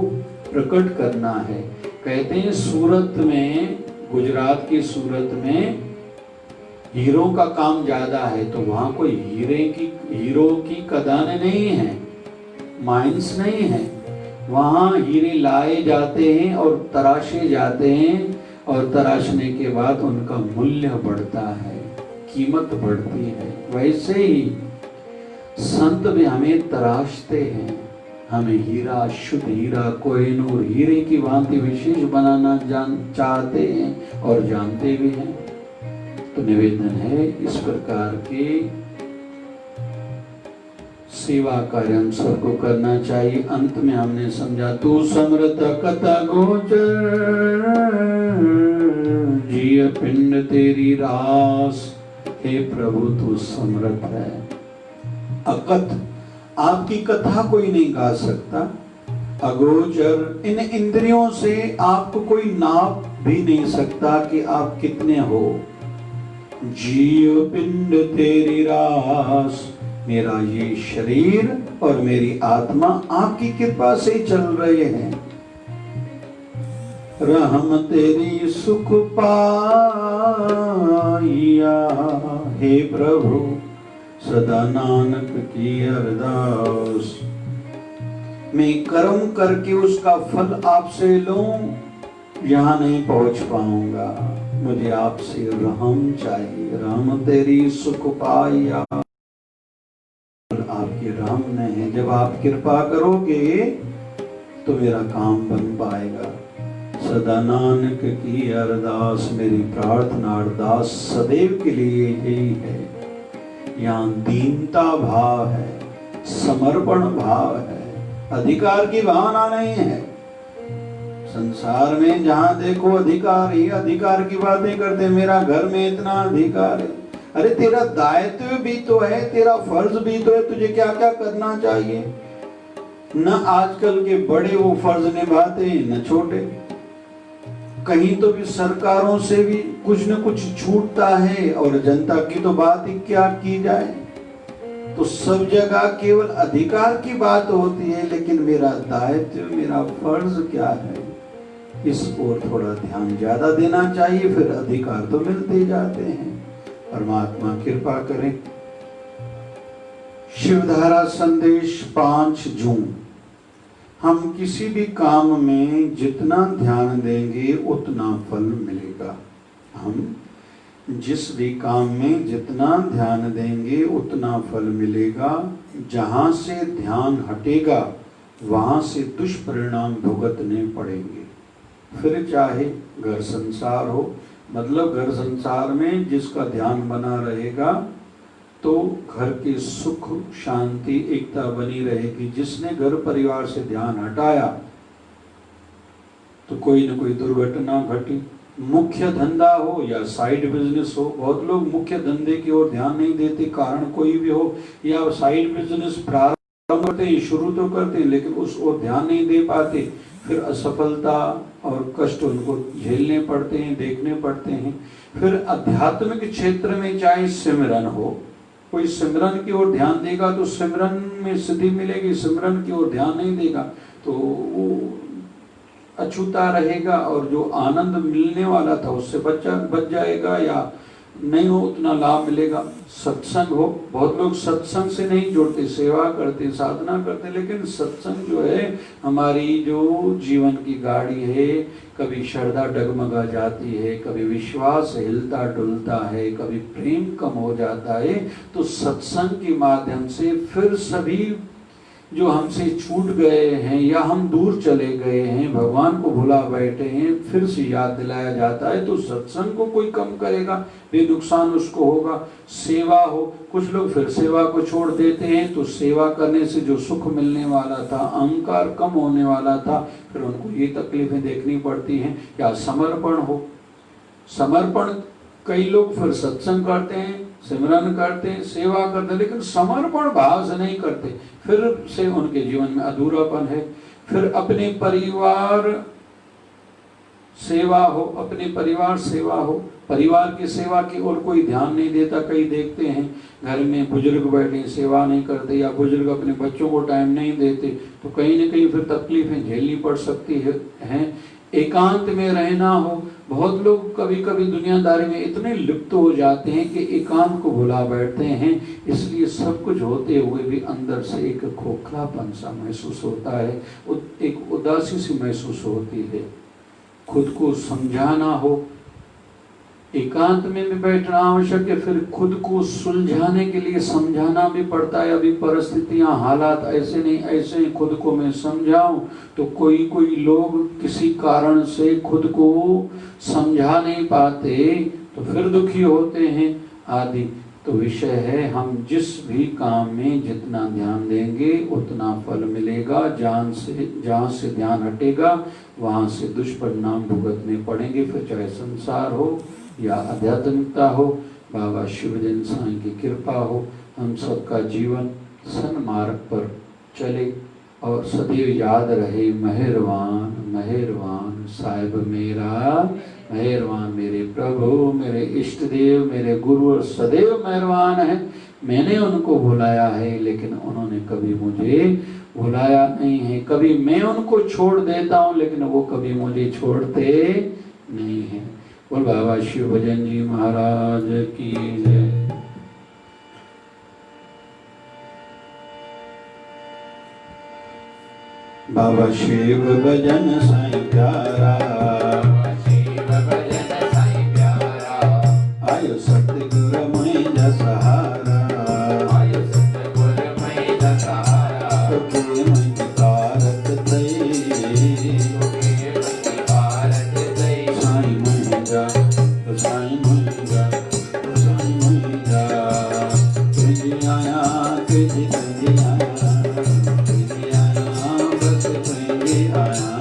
प्रकट करना है। कहते हैं सूरत में, गुजरात की सूरत में हीरों का काम ज्यादा है, तो वहां कोई हीरो की खदानें नहीं है, माइंस नहीं है। वहां हीरे लाए जाते हैं और तराशे जाते हैं, और तराशने के बाद उनका मूल्य बढ़ता है, कीमत बढ़ती है। वैसे ही संत भी हमें तराशते हैं, हमें हीरा, शुद्ध हीरा, कोहिनूर हीरे की भांति विशेष बनाना चाहते हैं और जानते भी हैं। तो निवेदन है इस प्रकार के सेवा कार्य हम सबको करना चाहिए। अंत में हमने समझा, तू समृत कथा गोचर, जिय पिंड तेरी रास, हे प्रभु तू समृत है। अकथ, आपकी कथा कोई नहीं गा सकता। अगोचर, इन इंद्रियों से आपको कोई नाप भी नहीं सकता कि आप कितने हो। जीव पिंड तेरी रास, मेरा ये शरीर और मेरी आत्मा आपकी कृपा से चल रहे हैं। रहम तेरी सुख पाइया, हे प्रभु सदा नानक की अरदास। मैं कर्म करके उसका फल आपसे लूं, यहां नहीं पहुंच पाऊंगा, मुझे आपसे रहम चाहिए। रहम तेरी सुख पाइया, आपकी रहम नहीं है। जब आप कृपा करोगे तो मेरा काम बन पाएगा। सदा नानक की अरदास, मेरी प्रार्थना अरदास सदैव के लिए यही है। यहाँ दीनता भाव है, समर्पण भाव है, अधिकार की भावना नहीं है। संसार में जहाँ देखो अधिकार ही अधिकार की बातें करते, मेरा घर में इतना अधिकार है। अरे तेरा दायित्व भी तो है, तेरा फर्ज भी तो है, तुझे क्या क्या करना चाहिए। न आजकल के बड़े वो फर्ज निभाते हैं, न छोटे। कहीं तो भी सरकारों से भी कुछ न कुछ छूटता है, और जनता की तो बात ही क्या की जाए। तो सब जगह केवल अधिकार की बात होती है, लेकिन मेरा दायित्व, मेरा फर्ज क्या है, इस ओर थोड़ा ध्यान ज्यादा देना चाहिए। फिर अधिकार तो मिलते जाते हैं। परमात्मा कृपा करें। शिवधारा संदेश 5 जून। हम किसी भी काम में जितना ध्यान देंगे उतना फल मिलेगा। हम जिस भी काम में जितना ध्यान देंगे उतना फल मिलेगा। जहाँ से ध्यान हटेगा वहाँ से दुष्परिणाम भुगतने पड़ेंगे। फिर चाहे घर संसार हो, मतलब घर संसार में जिसका ध्यान बना रहेगा तो घर की सुख शांति एकता बनी रहेगी। जिसने घर परिवार से ध्यान हटाया तो कोई न कोई दुर्घटना घटी। मुख्य धंधा हो या साइड बिजनेस हो, बहुत लोग मुख्य धंधे की ओर ध्यान नहीं देते, कारण कोई भी हो, या साइड बिजनेस प्रारंभ करते हैं, शुरू तो करते हैं, लेकिन उस ओर ध्यान नहीं दे पाते। फिर असफलता और कष्ट उनको झेलने पड़ते हैं, देखने पड़ते हैं। फिर आध्यात्मिक क्षेत्र में चाहे सिमरन हो, कोई सिमरन की ओर ध्यान देगा तो सिमरन में सिद्धि मिलेगी, सिमरन की ओर ध्यान नहीं देगा तो वो अछूता रहेगा, और जो आनंद मिलने वाला था उससे बच जाएगा, या नहीं हो उतना लाभ मिलेगा। सत्संग हो, बहुत लोग सत्संग से नहीं जुड़ते, सेवा करते, साधना करते, लेकिन सत्संग जो है हमारी जो जीवन की गाड़ी है, कभी श्रद्धा डगमगा जाती है, कभी विश्वास हिलता डुलता है, कभी प्रेम कम हो जाता है। तो सत्संग के माध्यम से फिर सभी जो हमसे छूट गए हैं या हम दूर चले गए हैं, भगवान को भुला बैठे हैं, फिर से याद दिलाया जाता है। तो सत्संग को कोई कम करेगा, बेनुकसान उसको होगा। सेवा हो, कुछ लोग फिर सेवा को छोड़ देते हैं, तो सेवा करने से जो सुख मिलने वाला था, अहंकार कम होने वाला था, फिर उनको ये तकलीफें देखनी पड़ती हैं। या समर्पण हो, समर्पण कई लोग फिर सत्संग करते हैं, सिमरन करते हैं, सेवा करते हैं, लेकिन समर्पण भाव से नहीं करते, फिर से उनके जीवन में अधूरापन है। फिर अपने परिवार सेवा हो, अपने परिवार सेवा हो, परिवार की सेवा की ओर कोई ध्यान नहीं देता। कई देखते हैं घर में बुजुर्ग बैठे सेवा नहीं करते, या बुजुर्ग अपने बच्चों को टाइम नहीं देते, तो कहीं न कहीं फिर तकलीफें झेलनी पड़ सकती हैं। एकांत में रहना हो, बहुत लोग कभी कभी दुनियादारी में इतने लिप्त हो जाते हैं कि एकांत को भुला बैठते हैं, इसलिए सब कुछ होते हुए भी अंदर से एक खोखलापन सा महसूस होता है, एक उदासी सी महसूस होती है। खुद को समझाना हो, एकांत में भी बैठना आवश्यक है, फिर खुद को सुलझाने के लिए समझाना भी पड़ता है। अभी परिस्थितियां हालात ऐसे नहीं ऐसे, खुद को मैं समझाऊं तो कोई लोग किसी कारण से खुद को समझा नहीं पाते, तो फिर दुखी होते हैं आदि। तो विषय है, हम जिस भी काम में जितना ध्यान देंगे उतना फल मिलेगा। जहाँ से ध्यान हटेगा वहाँ से दुष्परिणाम भुगतने पड़ेंगे, फिर चाहे संसार हो या आध्यात्मिकता हो। बाबा शिवजन साईं की कृपा हो, हम सबका जीवन सन्मार्ग पर चले और सदैव याद रहे, मेहरबान मेहरबान साहिब मेरा, मेहरबान मेरे प्रभु, मेरे इष्ट देव, मेरे गुरु सदैव मेहरबान है। मैंने उनको बुलाया है लेकिन उन्होंने कभी मुझे बुलाया नहीं है। कभी मैं उनको छोड़ देता हूँ लेकिन वो कभी मुझे छोड़ते नहीं है। बोल बाबा शिव भजन जी महाराज की जय। बाबा शिव भजन साईं प्यारा, शिव भजन साईं प्यारा, आयो सतगुरु मैया सहारा, आयो सतगुरु मैया सहारा, तो मन कारत दई, मन कारत दई, साईं मैया, साईं मैया, साईं मैया, तुझे आया तुझे तुझे आया, तुझे आया बस तुझे आया,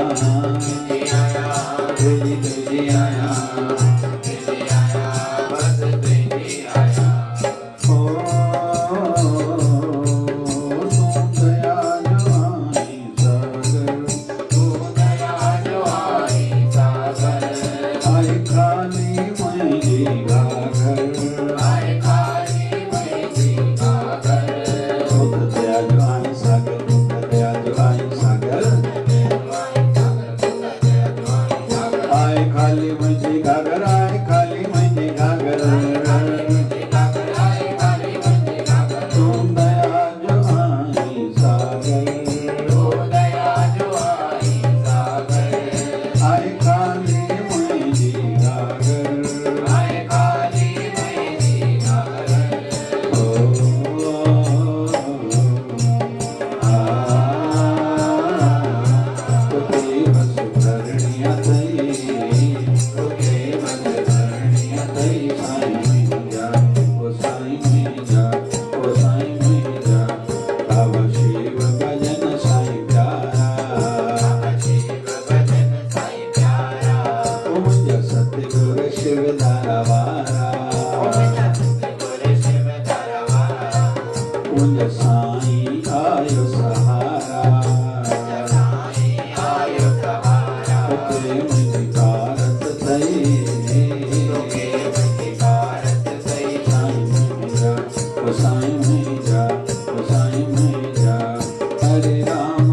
हरे राम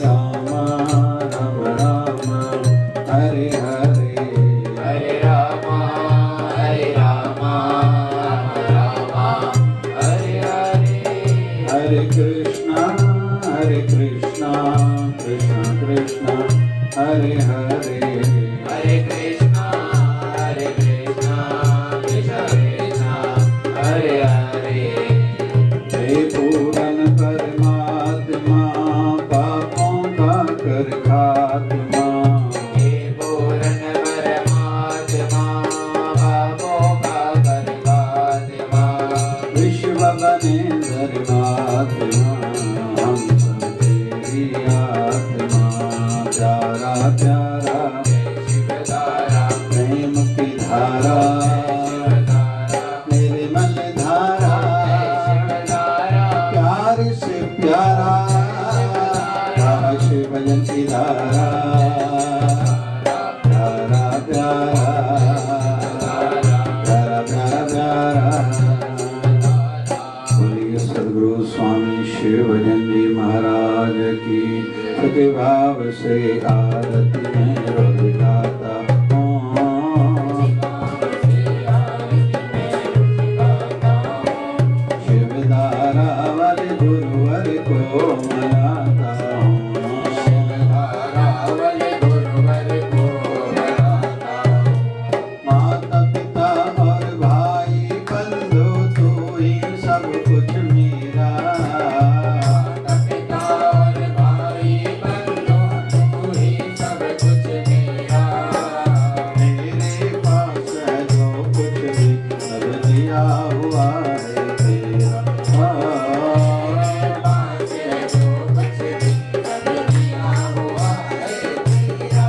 राम राम हरे हरे हरे राम राम हरे हरे हरे कृष्णा कृष्ण कृष्ण हरे हरे हरे कृष्णा कृष्ण कृष्ण हरे हरे हे पूरन परमात्मा पापों का कर खात्मा हे पूर्ण परमात्मा पापों का कर खात्मा विश्व बने धर्मात्मा हम सब तेरी आत्मा प्यारा प्यारा शिवधारा प्रेम की धारा शिवधारा निर्मल धारा शिवधारा प्यार से प्यारा शिव भजन की धारा प्यारा प्यारा प्यारा प्यारा प्यारा बोलिए सदगुरु स्वामी शिव भजन जी महाराज की सत्य भाव से आरती में रोज गाता हूँ शिवधारा वाले गुरुवर को मनाता हूँ वाले गुरुवर को मनाता माता पिता और भाई बंधु तू ही सब कुछ मेरा पिता और भाई बंधु तू ही सब कुछ मेरा मेरे पास है जो कुछ भी सब दिया हुआ है तेरा पास है जो कुछ भी सब दिया हुआ है तेरा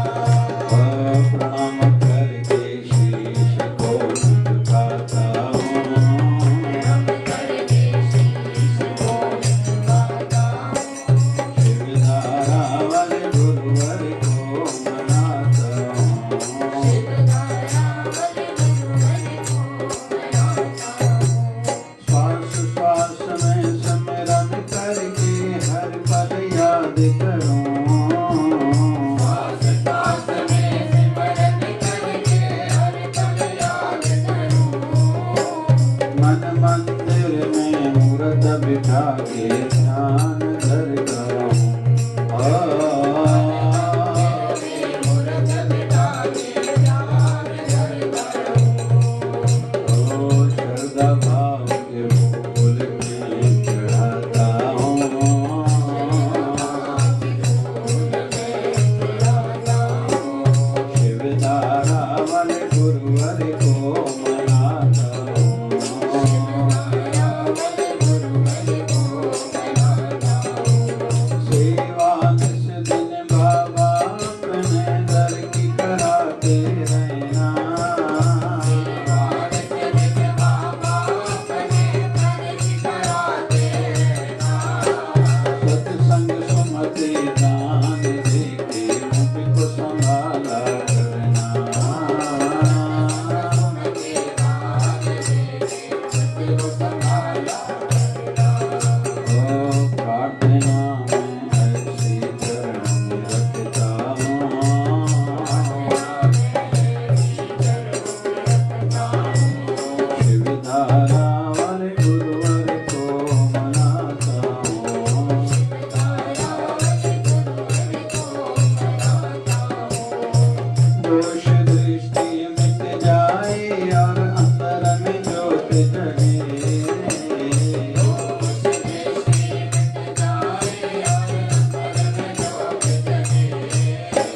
प्रणाम करके शीश को झुकाता हूँ करके शीश को झुकाता शिवधारा वाले गुरुवर को मनाता हूँ श्वास श्वास में स्मरण करके हर पल याद करूं पास पास में सिमरन करके हर पल याद करूं मन मंदिर में मूर्त बिठा के ध्यान धरता हूँ मूर्त बिठा के ध्यान धरता हूं श्रद्धा भाव के फूल में चढ़ाता हूँ शिवधारा वाले गुरुवर को मनाता हूँ सेवा निस दिन बाबा अपने दर की कराते रहना सत्संग सुमति दान देके मुझको संभाला करना प्रार्थना में ऐसी चरण में रखता हूँ शिवधारा वाले गुरुवर को मनाता हूँ दोष दृष्टि मिट जाए और अंदर में ज्योत जगे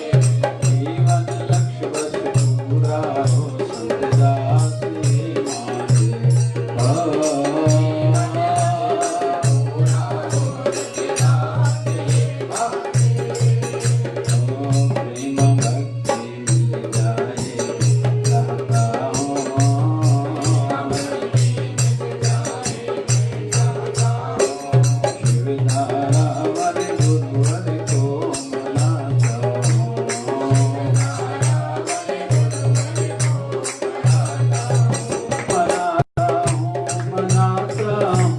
जीवन लक्ष्य बस पूरा हो संत दास ये मांगे प्रेम भक्ति मिल जाए चाहता हूँ शिवधारा वाले गुरुवर को मनाता हूँ मनाता हूँ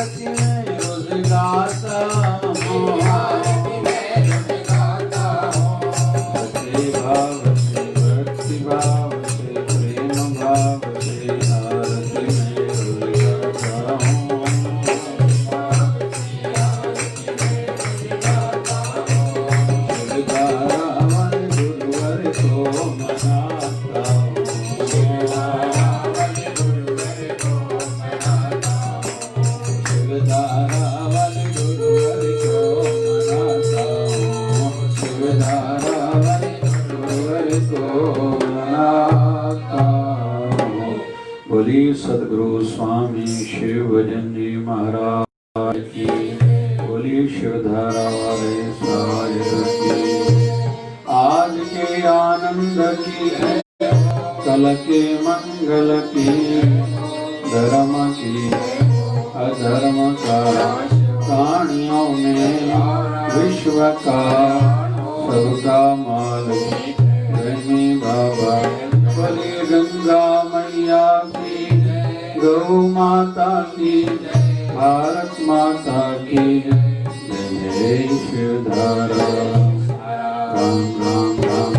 आरती में रोज गाता हूँ, आरती में रोज गाता हूँ। सच्चे भाव से भक्ति भाव से प्रेम भाव से आरती में रोज गाता हूँ। शिवधारावन गुरुवर को मनाता हूँ, शिवधारावन गुरुवर को मनाता हूँ। शिवधारावन गुरुवर को मनाता हूँ, शिवधारावन गुरुवर को मनाता हूँ। बोली सद्गुरु स्वामी शिव भजन जी महाराज की, बोली शिवधारा वाले साहिब की। आज के आनंद की, कल के मंगल की, धर्म की अधर्म का प्राणियों में विश्व का सबका मालिक रही बाबा। बोले गंगा मैया की, गौ माता की, भारत माता की जय जय शिवधारा। राम राम राम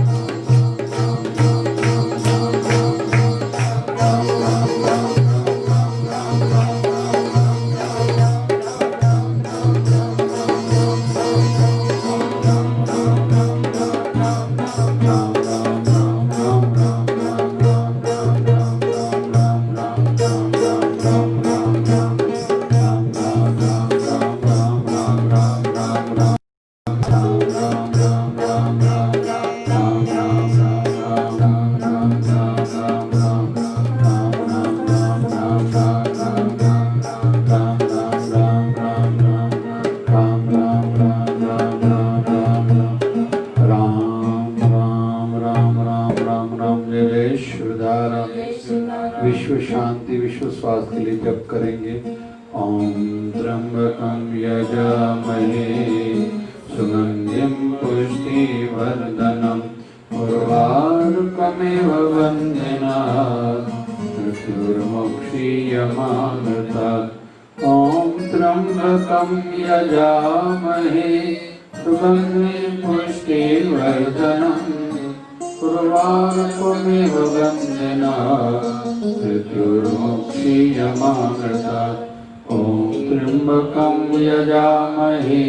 विश्व शांति विश्व स्वास्थ्य के लिए जप करेंगे। ओम त्र्यंबकं यजामहे सुगंधिं पुष्टिवर्धनम् उर्वारुकमिव वन्दनात् मृत्युर्मुक्षीयमामृतात्। ॐ त्र्यंबकं यजामहे सुगंधिं पुष्टिवर्धनम् उर्वारुकमिव वन्दनात् मृत्युर्मुक्षीयमामृतात्। ॐ त्र्यंबकं यजामहे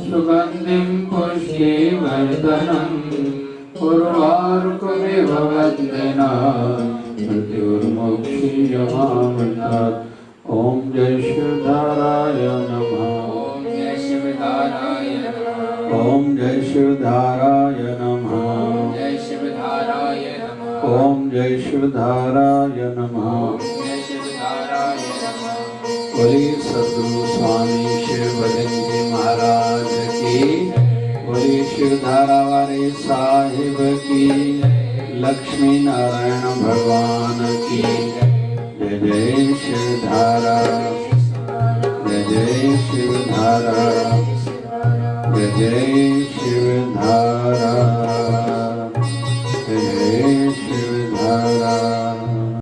सुगंधिं पुष्टिवर्धनम् उर्वारुकमिव वन्दनात् मृत्युर्मुक्षीयमामृतात्। ॐ जय शिवधाराय नमः। ओम जय शिवधाराय नमः। ओम जय शिवधाराय नमः। जय शिवधाराय नमः। ओम जय शिवधाराय नमः। जय शिवधाराय नमः। बोली सद्गुरु स्वामी शिव भजन जी महाराज की, बोली शिवधारा वाले साहिब की, लक्ष्मी नारायण भगवान की जय जय शिवधारा। जय जय शिवधारा। जय जय शिवधारा।